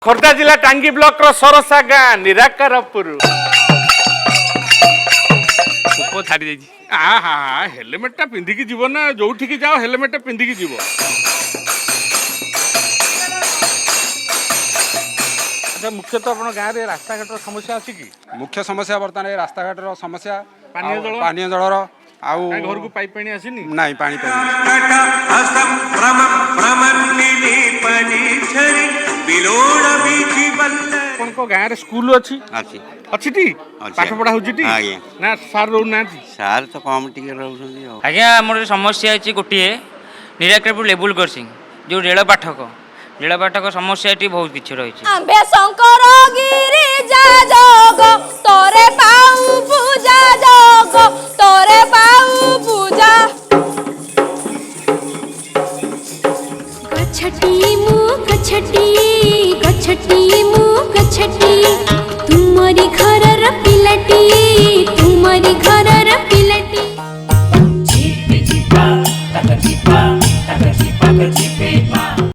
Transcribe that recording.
खोर्धा जिला टांगी ब्लॉक रो सरसा गाँ निराकारपुर छाड़ी जाइए। हाँ हाँ हेलमेट टा पिंधिकी जीव ना जो जाओ हेलमेट पिंधिकी जीव। अच्छा मुख्यतः अपन गाँव में रास्ता घाट समस्या अच्छी कि मुख्य समस्या बर्तमान रास्ता घाट समस्या पानी जलर आउ घर को पाइप पानी आसीनी नहीं पानी कौन को गाँव स्कूल अच्छी अच्छी टी पाठ पढ़ा होची टी ना सार रहू ना सार तो कम टिके रहउछंदी आज्ञा आमर समस्या अछि गोटे निराकरपुर लेबुल क्रॉसिंग जो रेल पाठक समस्या बहुत किछि रही आंबे शंकर गिरी जा जोग तोरे पाऊ पूजा जोग तोरे पाऊ पूजा गछटी मु गछटी तुमरी घरर पिलटी तुमरी घरर पिलटी चिपा तक चिपा